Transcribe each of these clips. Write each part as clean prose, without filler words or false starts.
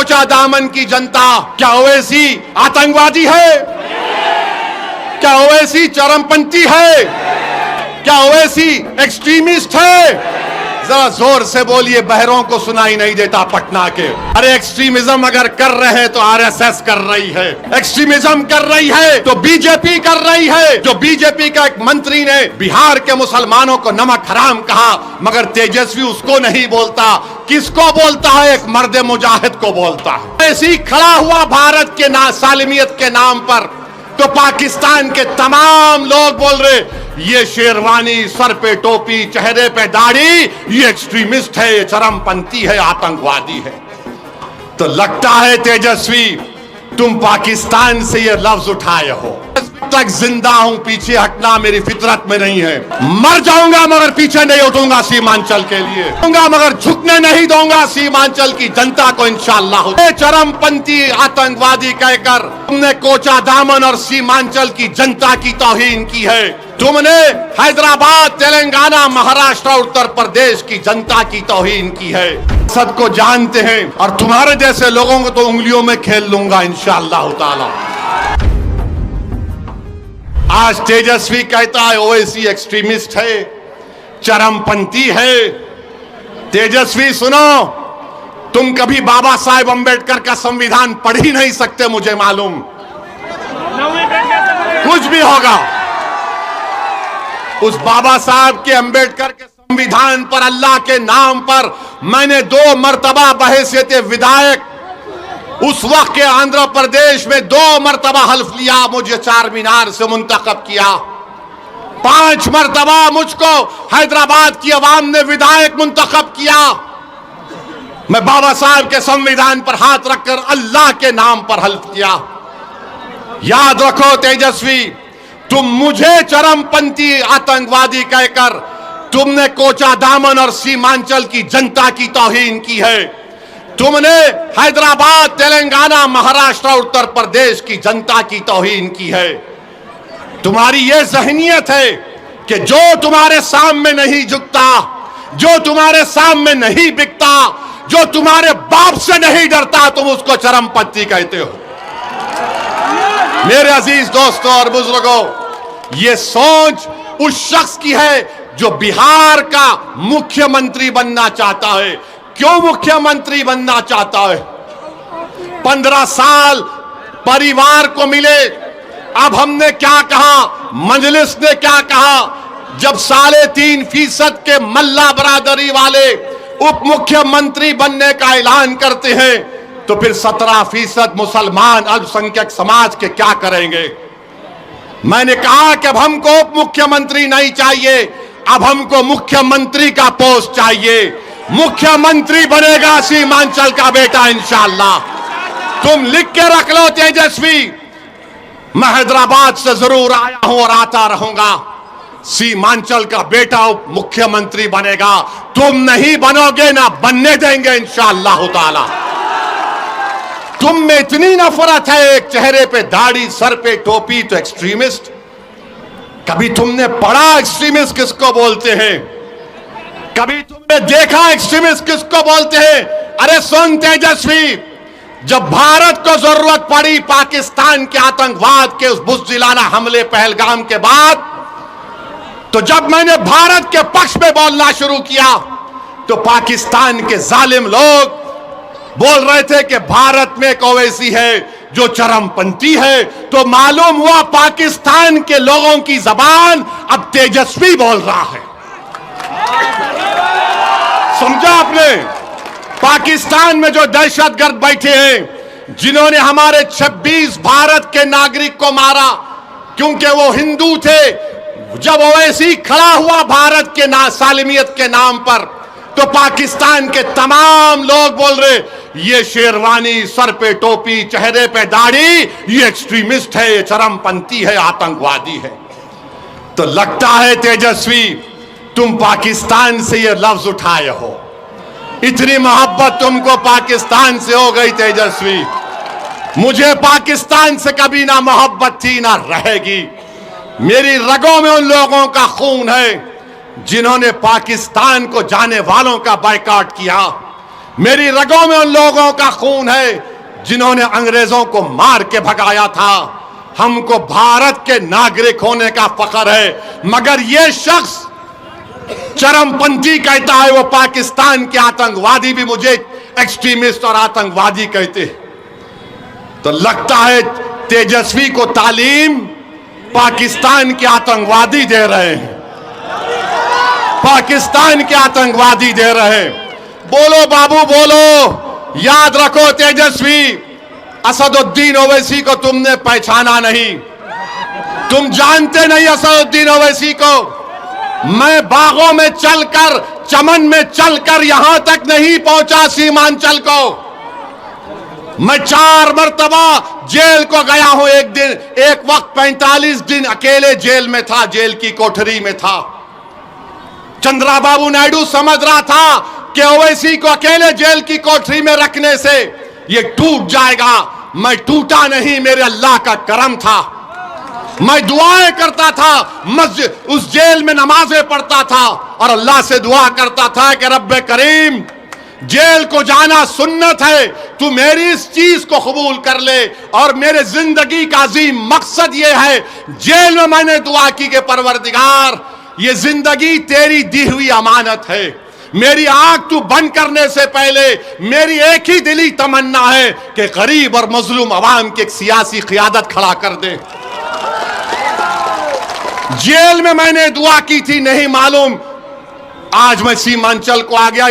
कोचा दामन की जनता, क्या ओवैसी आतंकवादी है? क्या ओवैसी चरमपंथी है? क्या ओवैसी एक्सट्रीमिस्ट है? जरा जोर से बोलिए, बहरों को सुनाई नहीं देता पटना के। अरे एक्सट्रीमिज्म अगर कर रहे हैं तो आरएसएस कर रही है, एक्सट्रीमिज्म कर रही है तो बीजेपी कर रही है। जो बीजेपी का एक मंत्री ने बिहार के मुसलमानों को नमक हराम कहा, मगर तेजस्वी उसको नहीं बोलता। किसको बोलता है? एक मर्द मुजाहिद को बोलता है। ऐसे ही खड़ा हुआ भारत के सालिमियत के नाम पर, तो पाकिस्तान के तमाम लोग बोल रहे ये शेरवानी, सर पे टोपी, चेहरे पे दाढ़ी, ये एक्सट्रीमिस्ट है, ये चरमपंथी है, आतंकवादी है। तो लगता है तेजस्वी तुम पाकिस्तान से ये लफ्ज उठाए हो। तक जिंदा हूं, पीछे हटना मेरी फितरत में नहीं है। मर जाऊंगा मगर पीछे नहीं उठूंगा सीमांचल के लिए, मगर झुकने नहीं दूंगा सीमांचल की जनता को इंशाअल्लाह। चरमपंथी आतंकवादी कहकर तुमने कोचा दामन और सीमांचल की जनता की तौहीन की है। तुमने हैदराबाद, तेलंगाना, महाराष्ट्र, उत्तर प्रदेश की जनता की तौहीन की है। सद को जानते हैं और तुम्हारे जैसे लोगों को तो उंगलियों में खेल लूंगा इंशाअल्लाह ताला। आज तेजस्वी कहता है ओवैसी एक्सट्रीमिस्ट है, चरमपंथी है। तेजस्वी सुनो, तुम कभी बाबा साहेब अंबेडकर का संविधान पढ़ ही नहीं सकते, मुझे मालूम। कुछ भी होगा, उस बाबा साहब के अंबेडकर के संविधान पर, अल्लाह के नाम पर मैंने 2 मर्तबा बहैसियत विधायक उस वक्त के आंध्र प्रदेश में 2 मर्तबा हल्फ लिया, मुझे चार मीनार से मुंतखब किया। 5 मर्तबा मुझको हैदराबाद की आवाम ने विधायक मुंतखब किया। मैं बाबा साहब के संविधान पर हाथ रखकर अल्लाह के नाम पर हल्फ किया। याद रखो तेजस्वी, तुम मुझे चरमपंथी आतंकवादी कहकर तुमने कोचा दामन और सीमांचल की जनता की तौहीन की है। तुमने हैदराबाद, तेलंगाना, महाराष्ट्र, उत्तर प्रदेश की जनता की तौहीन की है। तुम्हारी यह ज़हनियत है कि जो तुम्हारे सामने नहीं झुकता, जो तुम्हारे सामने नहीं बिकता, जो तुम्हारे बाप से नहीं डरता, तुम उसको चरमपंथी कहते हो। मेरे अजीज दोस्तों और बुजुर्गों, ये सोच उस शख्स की है जो बिहार का मुख्यमंत्री बनना चाहता है। क्यों मुख्यमंत्री बनना चाहता है? 15 साल परिवार को मिले। अब हमने क्या कहा, मजलिस ने क्या कहा, जब 3.5% के मल्ला बरादरी वाले उप मुख्यमंत्री बनने का ऐलान करते हैं, तो फिर 17% मुसलमान अल्पसंख्यक समाज के क्या करेंगे? मैंने कहा कि अब हमको उप मुख्यमंत्री नहीं चाहिए, अब हमको मुख्यमंत्री का पोस्ट चाहिए। मुख्यमंत्री बनेगा सीमांचल का बेटा इंशाअल्लाह। तुम लिख के रख लो तेजस्वी, मैं हैदराबाद से जरूर आया हूं और आता रहूंगा। सीमांचल का बेटा उप मुख्यमंत्री बनेगा। तुम नहीं बनोगे, ना बनने देंगे इंशाअल्लाह ताला। तुम में इतनी नफरत है, एक चेहरे पे दाढ़ी, सर पे टोपी, तो एक्सट्रीमिस्ट। कभी तुमने पढ़ा एक्सट्रीमिस्ट किसको बोलते हैं? कभी तुमने देखा एक्सट्रीमिस्ट किसको बोलते हैं? अरे सुन तेजस्वी, जब भारत को जरूरत पड़ी पाकिस्तान के आतंकवाद के उस बुज़दिलाना हमले पहलगाम के बाद, तो जब मैंने भारत के पक्ष में बोलना शुरू किया, तो पाकिस्तान के जालिम लोग बोल रहे थे कि भारत में एक ओवैसी है जो चरमपंथी है। तो मालूम हुआ पाकिस्तान के लोगों की जबान अब तेजस्वी बोल रहा है। समझा आपने? पाकिस्तान में जो दहशतगर्द बैठे हैं, जिन्होंने हमारे 26 भारत के नागरिक को मारा क्योंकि वो हिंदू थे, जब ओवैसी खड़ा हुआ भारत के सालिमियत के नाम पर, तो पाकिस्तान के तमाम लोग बोल रहे ये शेरवानी, सर पे टोपी, चेहरे पे दाढ़ी, ये एक्सट्रीमिस्ट है, ये चरमपंथी है, आतंकवादी है। तो लगता है तेजस्वी तुम पाकिस्तान से ये लफ्ज उठाए हो। इतनी मोहब्बत तुमको पाकिस्तान से हो गई तेजस्वी। मुझे पाकिस्तान से कभी ना मोहब्बत थी ना रहेगी। मेरी रगों में उन लोगों का खून है जिन्होंने पाकिस्तान को जाने वालों का बायकॉट किया, मेरी रगों में उन लोगों का खून है जिन्होंने अंग्रेजों को मार के भगाया था। हमको भारत के नागरिक होने का फख्र है, मगर यह शख्स चरमपंथी कहता है, वो पाकिस्तान के आतंकवादी भी मुझे एक्सट्रीमिस्ट और आतंकवादी कहते। तो लगता है तेजस्वी को तालीम पाकिस्तान के आतंकवादी दे रहे हैं, पाकिस्तान के आतंकवादी दे रहे हैं। बोलो बाबू बोलो, याद रखो तेजस्वी, असदुद्दीन ओवैसी को तुमने पहचाना नहीं, तुम जानते नहीं असदुद्दीन ओवैसी को। मैं बागों में चलकर, चमन में चलकर यहां तक नहीं पहुंचा सीमांचल को। मैं 4 मरतबा जेल को गया हूं। एक दिन, एक वक्त 45 दिन अकेले जेल में था, जेल की कोठरी में था। चंद्राबाबू नायडू समझ रहा था कि ओवैसी को अकेले जेल की कोठरी में रखने से ये टूट जाएगा। मैं टूटा नहीं, मेरे अल्लाह का करम था। मैं दुआएं करता था, मस्जिद उस जेल में नमाजें पढ़ता था और अल्लाह से दुआ करता था कि रब्बे करीम, जेल को जाना सुन्नत है, तू मेरी इस चीज को कबूल कर ले। और मेरे जिंदगी का अजीम मकसद यह है, जेल में मैंने दुआ की कि परवरदिगार, ये जिंदगी तेरी दी हुई अमानत है। मेरी आंख तू बंद करने से पहले मेरी एक ही दिली तमन्ना है कि गरीब और मजलूम अवाम की एक सियासी क़ियादत खड़ा कर दे। जेल में मैंने दुआ की थी, नहीं मालूम आज मैं सीमांचल को आ गया।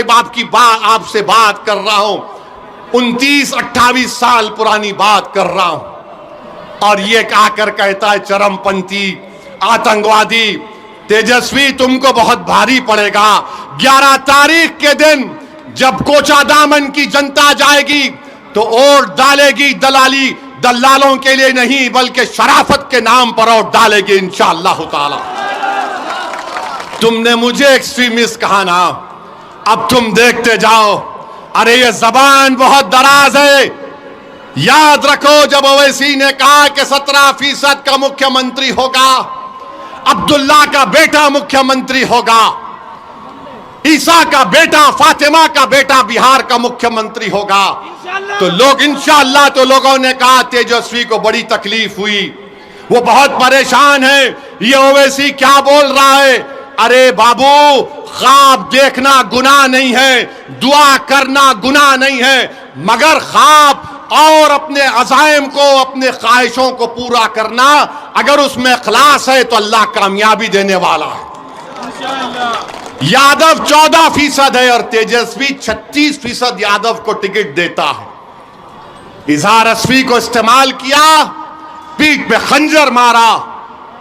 आपसे बात कर रहा हूं, 29-28 साल पुरानी बात कर रहा हूं। और ये आकर कहता है चरमपंथी आतंकवादी, तेजस्वी तुमको बहुत भारी पड़ेगा। 11 तारीख के दिन जब कोचादामन की जनता जाएगी तो वोट डालेगी दलालों के लिए नहीं, बल्कि शराफत के नाम पर वोट डालेगी इंशाअल्लाह ताला। तुमने मुझे एक्सट्रीमिस्ट कहा ना, अब तुम देखते जाओ। अरे ये जबान बहुत दराज है। याद रखो, जब ओवैसी ने कहा कि 17% का मुख्यमंत्री होगा, अब्दुल्ला का बेटा मुख्यमंत्री होगा, ईसा का बेटा, फातिमा का बेटा बिहार का मुख्यमंत्री होगा, तो लोग इंशाअल्लाह, तो लोगों ने कहा तेजस्वी को बड़ी तकलीफ हुई, वो बहुत परेशान है, ये ओवैसी क्या बोल रहा है। अरे बाबू, ख्वाब देखना गुनाह नहीं है, दुआ करना गुनाह नहीं है, मगर ख्वाब और अपने अज़ाइम को, अपने ख्वाहिशों को पूरा करना, अगर उसमें इखलास है तो अल्लाह कामयाबी देने वाला है। यादव 14% है और तेजस्वी 36% यादव को टिकट देता है। इजहार अस्वी को इस्तेमाल किया, पीठ पे खंजर मारा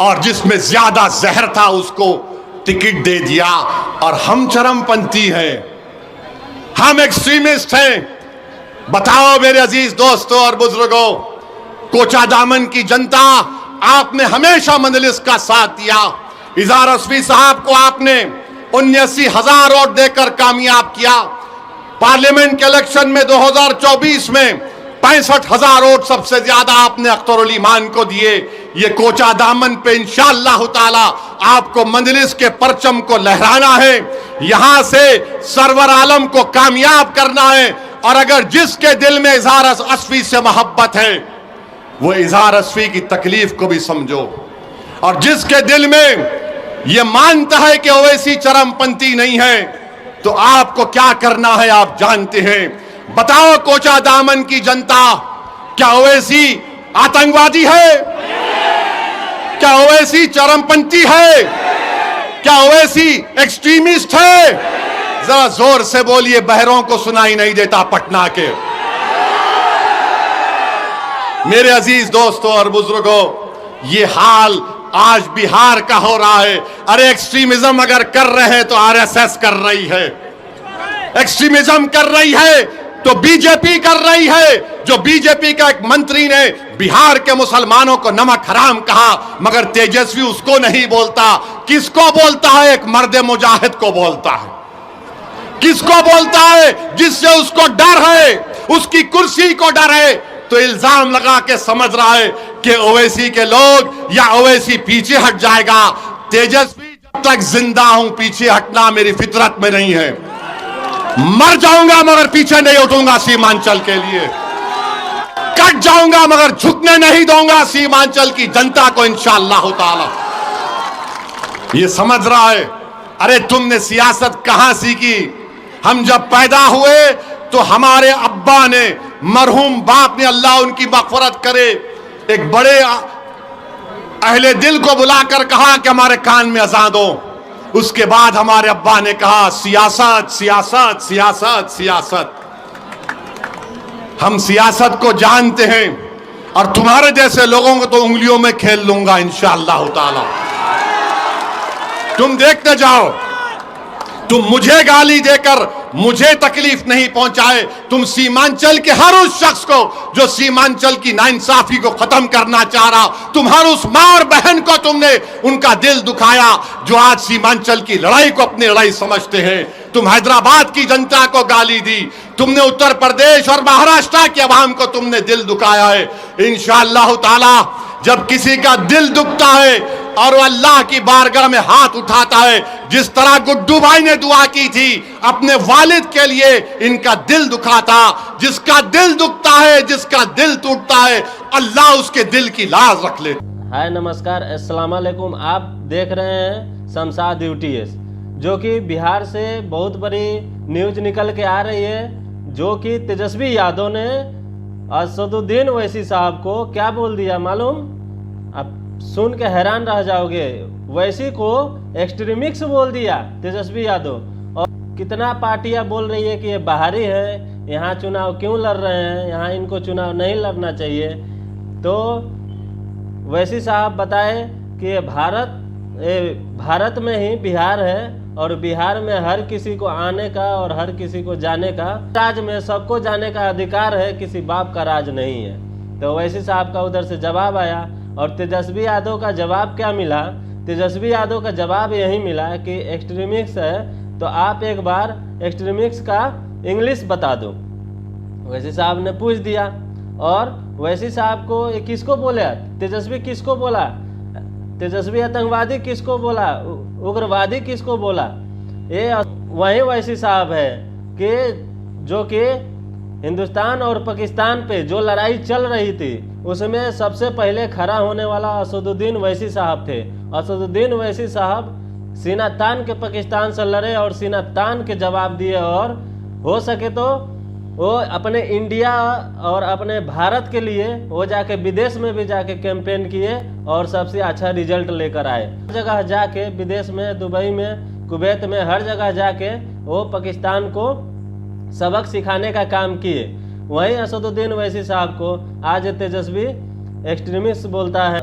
और जिसमें ज्यादा जहर था उसको टिकट दे दिया। और हम चरमपंथी हैं, हम एक्सट्रीमिस्ट हैं। बताओ मेरे अजीज दोस्तों और बुजुर्गों, कोचादामन की जनता, आपने हमेशा मजलिस का साथ दिया। इजहार अस्वी साहब को आपने 79,000 वोट देकर कामयाब किया। पार्लियामेंट के इलेक्शन में 2024 में 65,000 वोट सबसे ज्यादा आपने अख्तरुल ईमान को दिए। ये कोचादामन पे इंशाअल्लाह ताला आपको मजलिस के परचम को लहराना है, यहां से सरवर आलम को कामयाब करना है। और अगर जिसके दिल में इजहार अस्वी से मोहब्बत है, वो इजहार अस्वी की तकलीफ को भी समझो। और जिसके दिल में ये मानता है कि ओवैसी चरमपंथी नहीं है, तो आपको क्या करना है आप जानते हैं। बताओ कोचादामन की जनता, क्या ओवैसी आतंकवादी है? क्या ओवैसी चरमपंथी है? क्या ओवैसी एक्सट्रीमिस्ट है? जरा जोर से बोलिए, बहरों को सुनाई नहीं देता पटना के। मेरे अजीज दोस्तों और बुजुर्गों, ये हाल आज बिहार का हो रहा है। अरे एक्सट्रीमिज्म अगर कर रहे हैं तो आरएसएस कर रही है, एक्सट्रीमिज्म कर रही है तो बीजेपी कर रही है। जो बीजेपी का एक मंत्री ने बिहार के मुसलमानों को नमक हराम कहा, मगर तेजस्वी उसको नहीं बोलता। किसको बोलता है? एक मर्द मुजाहिद को बोलता है। किसको बोलता है? जिससे उसको डर है, उसकी कुर्सी को डर है। तो इल्जाम लगा के समझ रहा है कि ओवैसी के लोग या ओवैसी पीछे हट जाएगा। तेजस्वी, जब तक जिंदा हूं पीछे हटना मेरी फितरत में नहीं है। मर जाऊंगा मगर पीछे नहीं उठूंगा सीमांचल के लिए, कट जाऊंगा मगर झुकने नहीं दूंगा सीमांचल की जनता को इंशाअल्लाह ताला। ये समझ रहा है। अरे तुमने सियासत कहां सीखी? हम जब पैदा हुए तो हमारे अब्बा ने, मरहूम बाप ने, अल्लाह उनकी मग़फ़िरत करे, एक बड़े अहले दिल को बुलाकर कहा कि हमारे कान में अज़ान दो। उसके बाद हमारे अब्बा ने कहा सियासत सियासत सियासत सियासत। हम सियासत को जानते हैं और तुम्हारे जैसे लोगों को तो उंगलियों में खेल लूंगा इंशाअल्लाह ताला। तुम देखते जाओ, तुम मुझे गाली देकर मुझे तकलीफ नहीं पहुंचाए, तुम सीमांचल के हर उस शख्स को जो सीमांचल की नाइंसाफी को खत्म करना चाह रहा, तुम हर उस मां और बहन को तुमने उनका दिल दुखाया जो आज सीमांचल की लड़ाई को अपनी लड़ाई समझते हैं। तुम हैदराबाद की जनता को गाली दी, तुमने उत्तर प्रदेश और महाराष्ट्र के अवाम को तुमने दिल दुखाया है। इंशाअल्लाह ताला जब किसी का दिल दुखता है और वो अल्लाह की बारगाह में हाथ उठाता है, जिस तरह गुड्डू भाई ने दुआ की थी अपने वालिद के लिए, इनका दिल दुखा था। जिसका दिल दुखता है, जिसका दिल टूटता है, अल्लाह उसके दिल की लाज रख ले। हाय नमस्कार, अस्सलाम वालेकुम। आप देख रहे हैं शमशाद यूटीएस, जो कि बिहार से बहुत बड़ी न्यूज निकल के आ रही है, जो कि तेजस्वी यादव ने असदुद्दीन ओवैसी साहब को क्या बोल दिया मालूम? आप सुन के हैरान रह जाओगे। ओवैसी को एक्सट्रीमिस्ट बोल दिया तेजस्वी यादव। और कितना पार्टियां बोल रही है कि ये बाहरी है, यहाँ चुनाव क्यों लड़ रहे हैं, यहाँ इनको चुनाव नहीं लड़ना चाहिए। तो ओवैसी साहब बताए कि ये भारत में ही बिहार है और बिहार में हर किसी को आने का और हर किसी को जाने का, राज्य में सबको जाने का अधिकार है, किसी बाप का राज नहीं है। तो ओवैसी साहब का उधर से जवाब आया और तेजस्वी यादव का जवाब क्या मिला? तेजस्वी यादव का जवाब यही मिला कि एक्सट्रीमिस्ट है तो आप एक बार एक्सट्रीमिस्ट का इंग्लिश बता दो। ओवैसी साहब ने पूछ दिया और ओवैसी साहब को ये किसको बोले? तेजस्वी किसको बोला? तेजस्वी आतंकवादी किसको बोला? उग्रवादी किसको बोला? ये वही ओवैसी साहब है कि जो कि हिंदुस्तान और पाकिस्तान पे जो लड़ाई चल रही थी उसमें सबसे पहले खड़ा होने वाला असदुद्दीन ओवैसी साहब थे। असदुद्दीन ओवैसी साहब सीना तान के पाकिस्तान से लड़े और सीना तान के जवाब दिए, और हो सके तो वो अपने इंडिया और अपने भारत के लिए वो जाके विदेश में भी जाके कैंपेन किए और सबसे अच्छा रिजल्ट लेकर आए। हर जगह जाके, विदेश में, दुबई में, कुवैत में, हर जगह जाके वो पाकिस्तान को सबक सिखाने का काम किए। वहीं असदुद्दीन ओवैसी साहब को आज तेजस्वी एक्सट्रीमिस्ट बोलता है,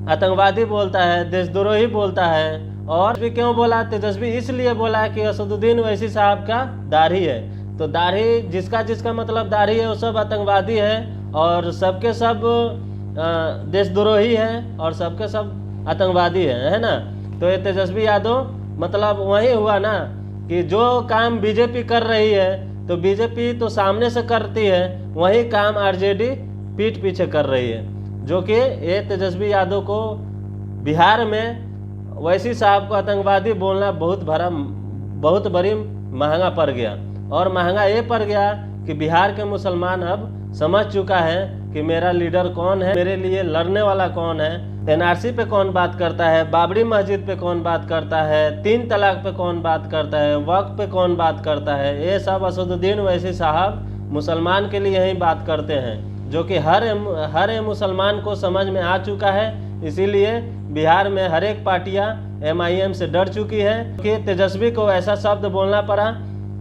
आतंकवादी बोलता है, देशद्रोही बोलता है। और भी क्यों बोला? तेजस्वी इसलिए बोला कि असदुद्दीन ओवैसी साहब का दाढ़ी है, तो दाढ़ी जिसका जिसका मतलब दाढ़ी है वो सब आतंकवादी है और सबके सब देशद्रोही है और सबके सब आतंकवादी है ना। तो ये तेजस्वी यादव मतलब वही हुआ ना कि जो काम बीजेपी कर रही है तो बीजेपी तो सामने से करती है, वही काम आरजेडी पीठ पीछे कर रही है। जो कि ये तेजस्वी यादव को बिहार में ओवैसी साहब को आतंकवादी बोलना बहुत बड़ी महंगा पड़ गया। और महंगा ये पड़ गया कि बिहार के मुसलमान अब समझ चुका है कि मेरा लीडर कौन है, मेरे लिए लड़ने वाला कौन है। एनआरसी पे कौन बात करता है, बाबरी मस्जिद पे कौन बात करता है, 3 तलाक पे कौन बात करता है, वक्फ पे कौन बात करता है, ये सब असदुद्दीन ओवैसी साहब मुसलमान के लिए यही बात करते हैं, जो कि हर मुसलमान को समझ में आ चुका है। इसीलिए बिहार में हर एक पार्टियां MIM से डर चुकी है कि तेजस्वी को ऐसा शब्द बोलना पड़ा।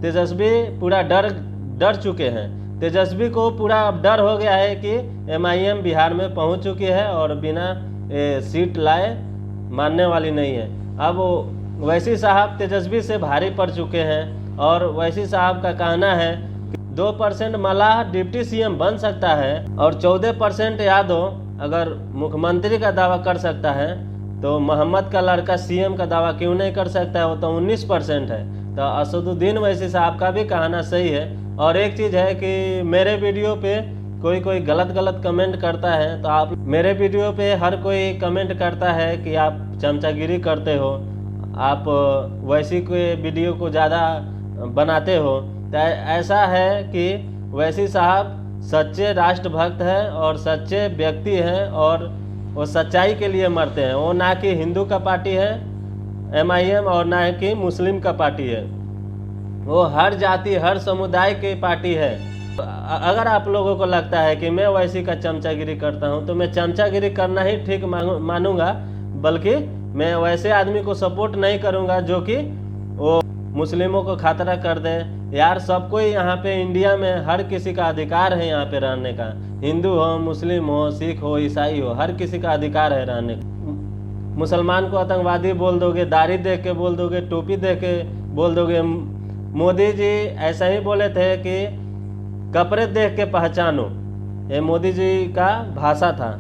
तेजस्वी पूरा डर चुके हैं। तेजस्वी को पूरा अब डर हो गया है कि MIM बिहार में पहुंच चुकी है और बिना सीट लाए मानने वाली नहीं है। अब ओवैसी साहब तेजस्वी से भारी पड़ चुके हैं और ओवैसी साहब का कहना है कि 2% मल्लाह डिप्टी CM बन सकता है और 14% यादव अगर मुख्यमंत्री का दावा कर सकता है तो मोहम्मद का लड़का CM का दावा क्यों नहीं कर सकता है? वो तो 19% है। तो असदुद्दीन ओवैसी साहब का भी कहना सही है। और एक चीज़ है कि मेरे वीडियो पे कोई गलत कमेंट करता है, तो आप मेरे वीडियो पे हर कोई कमेंट करता है कि आप चमचागिरी करते हो, आप वैसी कोई वीडियो को ज़्यादा बनाते हो। तो ऐसा है कि वैसी साहब सच्चे राष्ट्रभक्त हैं और सच्चे व्यक्ति हैं और वो सच्चाई के लिए मरते हैं। वो ना कि हिंदू का पार्टी है MIM और ना कि मुस्लिम का पार्टी है, वो हर जाति हर समुदाय की पार्टी है। अगर आप लोगों को लगता है कि मैं वैसी का चमचागिरी करता हूं तो मैं चमचागिरी करना ही ठीक मानूंगा, बल्कि मैं वैसे आदमी को सपोर्ट नहीं करूंगा जो कि वो मुस्लिमों को खतरा कर दे। यार सबको यहाँ पे इंडिया में हर किसी का अधिकार है यहाँ पे रहने का, हिंदू हो मुस्लिम हो सिख हो ईसाई हो, हर किसी का अधिकार है रहने का। मुसलमान को आतंकवादी बोल दोगे, दाढ़ी देख के बोल दोगे, टोपी देख के बोल दोगे। मोदी जी ऐसा ही बोले थे कि कपड़े देख के पहचानो, ये मोदी जी का भाषा था।